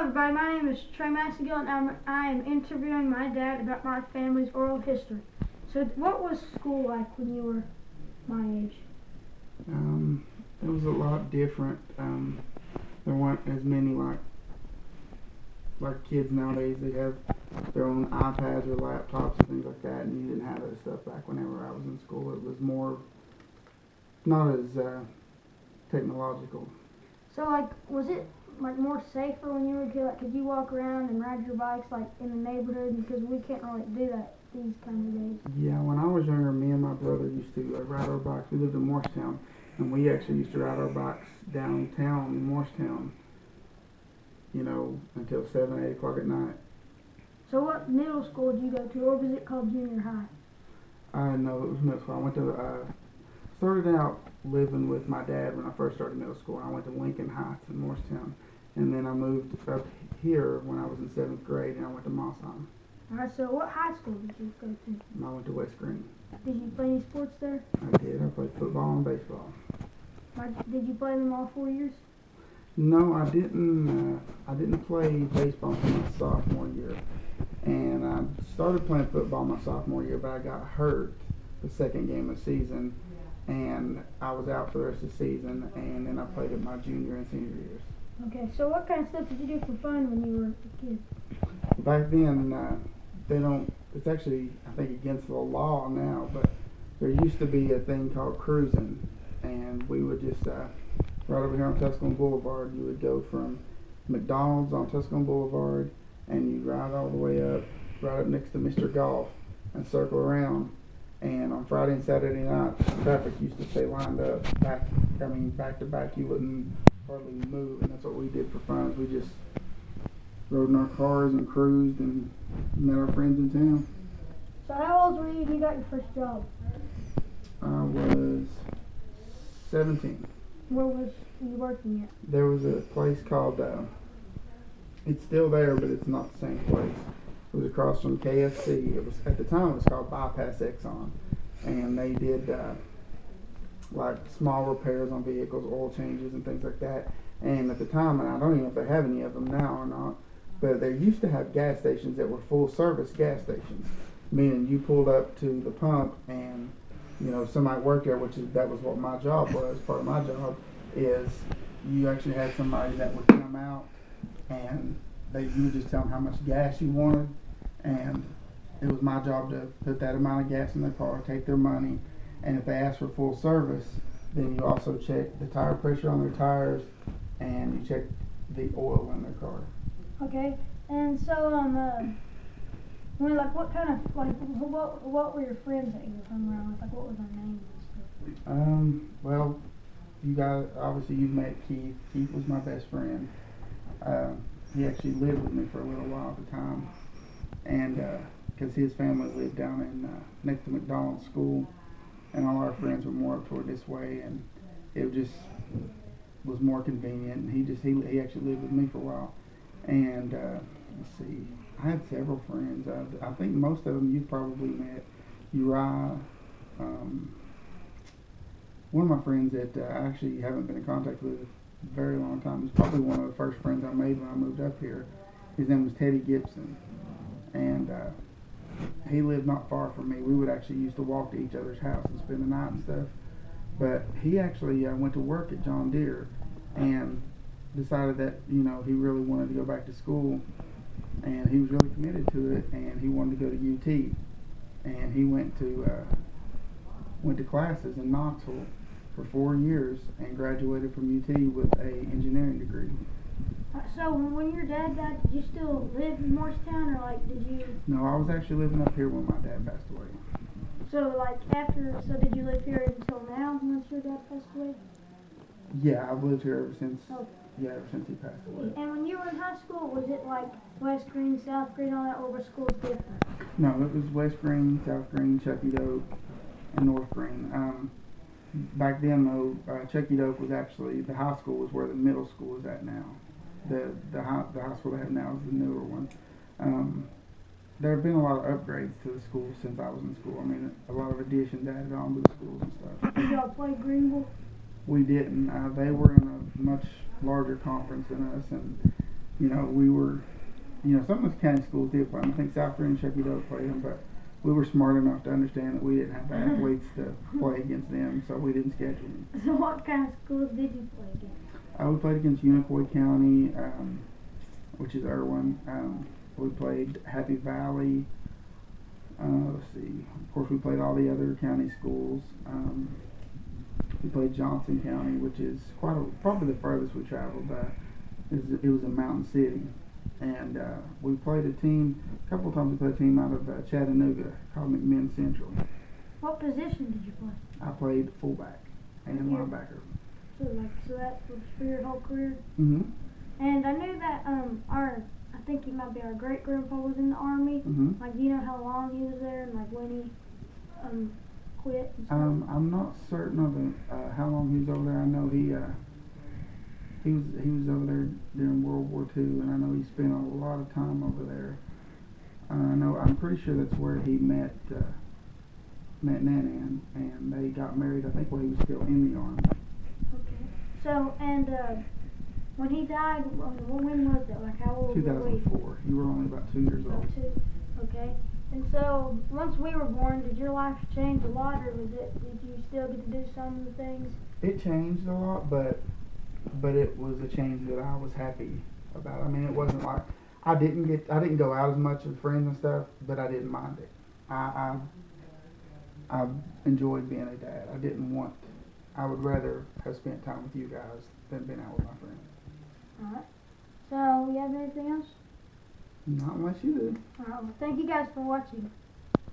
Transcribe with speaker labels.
Speaker 1: everybody, my name is Trey Massengill, and I am interviewing my dad about my family's oral history. So what was school like when you were my age?
Speaker 2: It was a lot different. There weren't as many like kids nowadays. They have their own iPads or laptops and things like that, and you didn't have that stuff back whenever I was in school. It was more, not as technological.
Speaker 1: So was it more safer when you were a kid? Could you walk around and ride your bikes in the neighborhood? Because we can't really do that these kind of days.
Speaker 2: Yeah, when I was younger, me and my brother used to ride our bikes. We lived in Morristown, and we actually used to ride our bikes downtown in Morristown, until 7, 8 o'clock at night.
Speaker 1: So what middle school did you go to, or was it called junior high?
Speaker 2: No, it was middle school. I went to, started out living with my dad when I first started middle school. I went to Lincoln Heights in Morristown, and then I moved up here when I was in 7th grade, and I went to Mossheim.
Speaker 1: Alright, so what high school did you go to?
Speaker 2: I went to West Green.
Speaker 1: Did you play any sports there?
Speaker 2: I did. I played football and baseball.
Speaker 1: Did you play them all 4 years?
Speaker 2: No, I didn't. I didn't play baseball until my sophomore year, and I started playing football my sophomore year, but I got hurt the second game of the season, and I was out for the rest of the season, and then I played it my junior and senior years.
Speaker 1: Okay, so what kind of stuff did you do for fun when you were a kid?
Speaker 2: Back then, they don't. It's actually, I think, against the law now, but there used to be a thing called cruising, and we would just right over here on Tusculum Boulevard. You would go from McDonald's on Tusculum Boulevard, and you'd ride all the way up, right up next to Mr. Golf, and circle around. And on Friday and Saturday nights, traffic used to stay lined up back to back. You wouldn't hardly move, and that's what we did for fun. We just rode in our cars and cruised and met our friends in town.
Speaker 1: So how old were you when you got your first job?
Speaker 2: I was 17.
Speaker 1: Where was you working at?
Speaker 2: There was a place called, it's still there, but it's not the same place. It was across from KFC. It was, at the time, it was called Bypass Exxon, and they did small repairs on vehicles, oil changes, and things like that. And at the time, and I don't even know if they have any of them now or not, but they used to have gas stations that were full service gas stations, meaning you pulled up to the pump and somebody worked there, that was what my job was. Part of my job is you actually had somebody that would come out, and you would just tell them how much gas you wanted, and it was my job to put that amount of gas in their car, take their money, and if they asked for full service, then you also check the tire pressure on their tires, and you check the oil in their car.
Speaker 1: Okay, and so what kind of what were your friends that you hung around with? What was their names and stuff?
Speaker 2: Well, obviously you've met Keith. Keith was my best friend. He actually lived with me for a little while at the time, and because his family lived down in next to McDonald's school, and all our friends were more up toward this way, and it just was more convenient. And he actually lived with me for a while, and let's see. I had several friends. I think most of them you've probably met. Uriah, one of my friends that I actually haven't been in contact with a very long time. He's probably one of the first friends I made when I moved up here. His name was Teddy Gibson, and he lived not far from me. We would actually used to walk to each other's house and spend the night and stuff. But he actually went to work at John Deere and decided that he really wanted to go back to school. And he was really committed to it, and he wanted to go to UT, and he went to classes in Knoxville for 4 years and graduated from UT with a engineering degree.
Speaker 1: So when your dad died, did you still live in Morristown, or did you?
Speaker 2: No, I was actually living up here when my dad passed away.
Speaker 1: So did you live here until now once your dad passed away?
Speaker 2: Yeah, I've lived here ever since.
Speaker 1: Oh.
Speaker 2: Yeah, ever since he passed away.
Speaker 1: And when you were in high school, was it like West Green, South Green, all that, or were schools different?
Speaker 2: No, it was West Green, South Green, Chucky Doak, and North Green. Back then, though, Chucky Doak was actually, the high school was where the middle school is at now. The high school they have now is the newer one. There have been a lot of upgrades to the school since I was in school. I mean, a lot of additions added on to the schools and stuff.
Speaker 1: Did y'all play Greenville?
Speaker 2: We didn't. They were in a much larger conference than us, and you know, we were, you know, some of the county schools did play them. I think South Bend and Sheppy Oak played them, but we were smart enough to understand that we didn't have the athletes to play against them, so we didn't schedule them.
Speaker 1: So what kind of schools did you play against?
Speaker 2: We played against Unicoi County, which is Irwin. We played Happy Valley. Let's see. Of course, we played all the other county schools. We played Johnson County, which is probably the furthest we traveled. It was a mountain city, and we played a couple of times. We played a team out of Chattanooga called McMinn Central.
Speaker 1: What position did you play?
Speaker 2: I played fullback and linebacker.
Speaker 1: So that was for your whole career?
Speaker 2: Mm-hmm.
Speaker 1: And I knew that I think he might be our great grandpa was in the Army.
Speaker 2: Mm-hmm.
Speaker 1: Like, do you know how long he was there and like when he quit? And stuff?
Speaker 2: I'm not certain of how long he was over there. I know he was over there during World War II, and I know he spent a lot of time over there. I'm pretty sure that's where he met Nanan, and they got married. I think while he was still in the Army.
Speaker 1: Okay. So, and when he died, when was that? Like, how old were we?
Speaker 2: 2004. You were only about 2 years old.
Speaker 1: 2. Okay. And so, once we were born, did your life change a lot, or did you still get to do some of the things?
Speaker 2: It changed a lot, but it was a change that I was happy about. I mean, it wasn't like I didn't go out as much with friends and stuff, but I didn't mind it. I enjoyed being a dad. I would rather have spent time with you guys than been out with my friends.
Speaker 1: Alright. So, you have anything else?
Speaker 2: Not unless you do.
Speaker 1: Alright, well, thank you guys for watching.